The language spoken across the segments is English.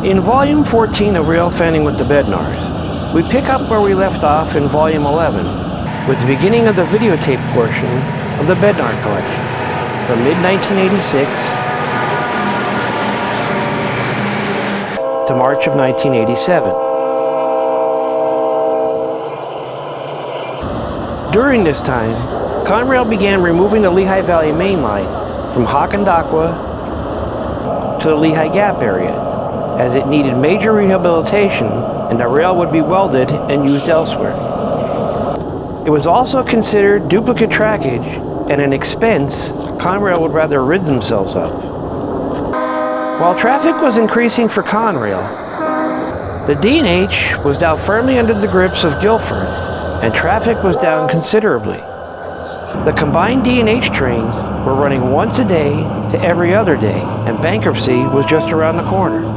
In Volume 14 of Railfanning with the Bednars, we pick up where we left off in Volume 11, with the beginning of the videotape portion of the Bednar collection, from mid-1986 to March of 1987. During this time, Conrail began removing the Lehigh Valley mainline from Hokendauqua to the Lehigh Gap area, as it needed major rehabilitation and the rail would be welded and used elsewhere. It was also considered duplicate trackage and an expense Conrail would rather rid themselves of. While traffic was increasing for Conrail, the D&H was now firmly under the grips of Guilford, and traffic was down considerably. The combined D&H trains were running once a day to every other day, and bankruptcy was just around the corner.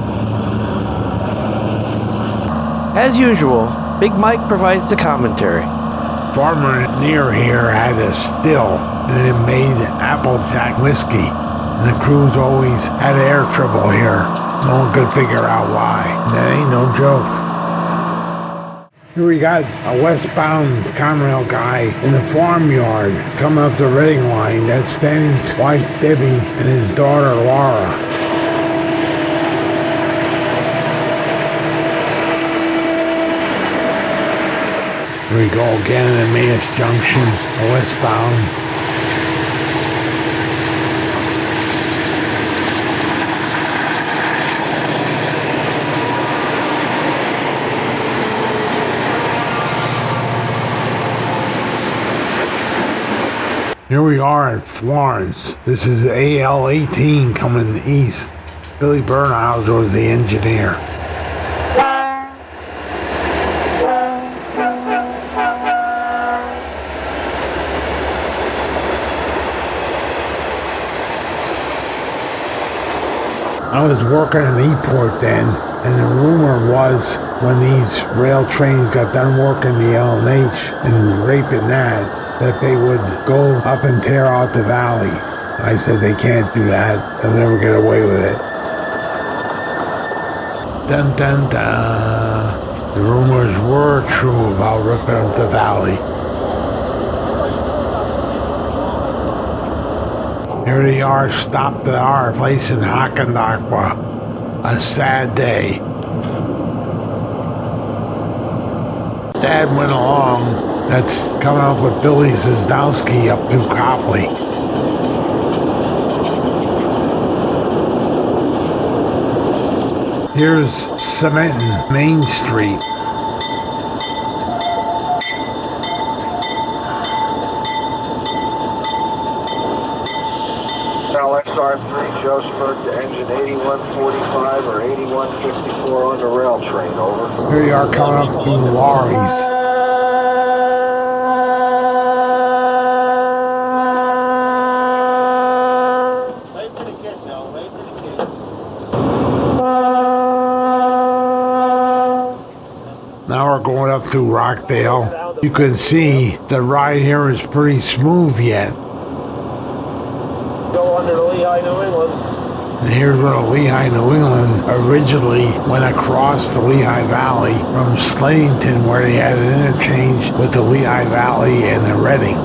As usual, Big Mike provides the commentary. Farmer near here had a still, and it made Applejack whiskey. And the crews always had air trouble here. No one could figure out why. That ain't no joke. Here we got a westbound Conrail guy in the farmyard coming up the Reading line. That's Stanley's wife Debbie and his daughter Laura. Here we go again at Emmaus Junction, westbound. Here we are at Florence. This is AL-18 coming east. Billy Bernhouse was the engineer. I was working in Newport then, and the rumor was when these rail trains got done working the L&H and raping that they would go up and tear out the valley. I said they can't do that. They'll never get away with it. Dun dun dun. The rumors were true about ripping up the valley. Here they are, stopped at our place in Hokendauqua. A sad day. Dad went along. That's coming up with Billy Zazdowski up through Copley. Here's cementing Main Street. XR3 Joseph to engine 8145 or 8154 on the rail train, over. Here they are coming up through Laurie's. Now we're going up to Rockdale. You can see the ride here is pretty smooth yet. Go under the Lehigh, New England. And here's where the Lehigh, New England originally went across the Lehigh Valley from Slayton, where they had an interchange with the Lehigh Valley and the Reading.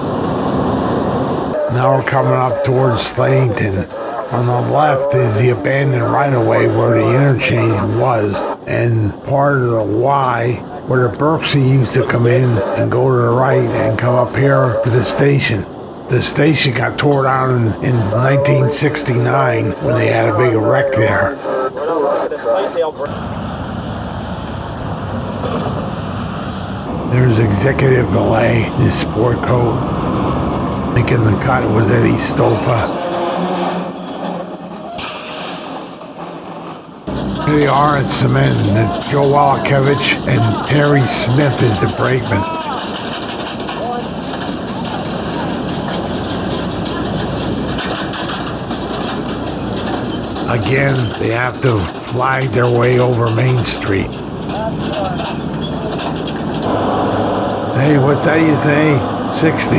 Now we're coming up towards Slayton. On the left is the abandoned right-of-way where the interchange was, and part of the Y where the Berksey used to come in and go to the right and come up here to the station. The station got tore down in 1969 when they had a big wreck there. There's Executive Belay, his sport coat. Making the cut was Eddie Stofa. Here they are at Cement. Joe Wallakevich and Terry Smith is the brakeman. Again, they have to fly their way over Main Street. Hey, what's that you say? 60,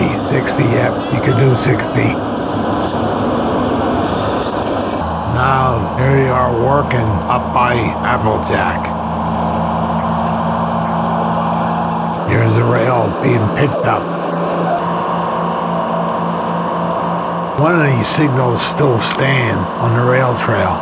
yep, you can do 60. Now, here they are working up by Applejack. Here's the rail being picked up. One of these signals still stand on the rail trail.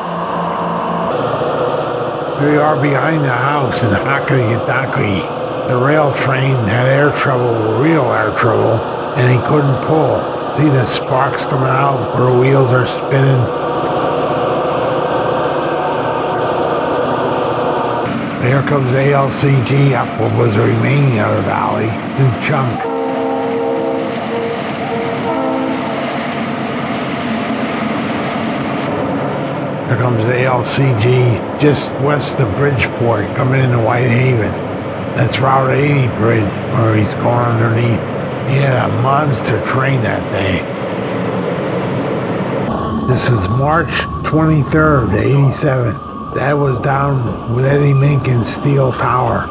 Here we are behind the house in Hokendauqua. The rail train had air trouble, real air trouble, and he couldn't pull. See the sparks coming out where the wheels are spinning? There comes ALCG up what was remaining of the valley, new chunk. Here comes the ALCG just west of Bridgeport, coming into Whitehaven. That's Route 80 bridge where he's going underneath. He had a monster train that day. This was March 23rd, 87. That was down with Eddie Minkin's Steel Tower.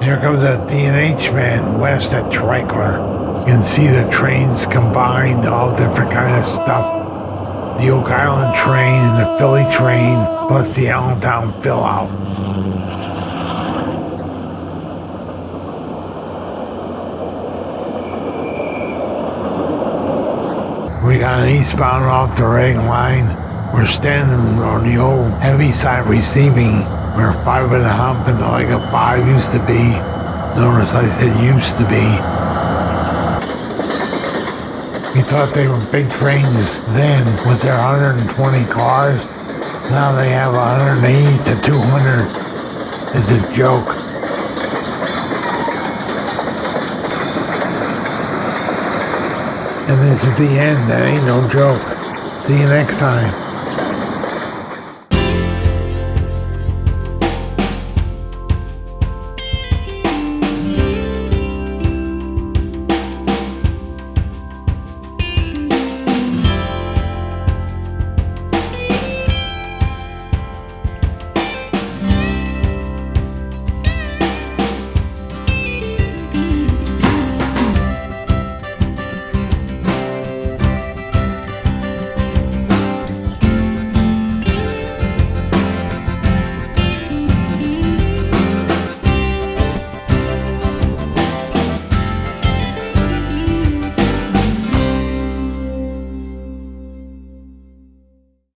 Here comes a D&H man west at Trikler. You can see the trains combined, all different kind of stuff. The Oak Island train and the Philly train, plus the Allentown fill out. We got an eastbound off the Reading line. We're standing on the old heavy side receiving where 5 and a hump and like a 5 used to be. Notice I said used to be. We thought they were big trains then with their 120 cars. Now they have 180 to 200. It's a joke. And this is the end. That ain't no joke. See you next time.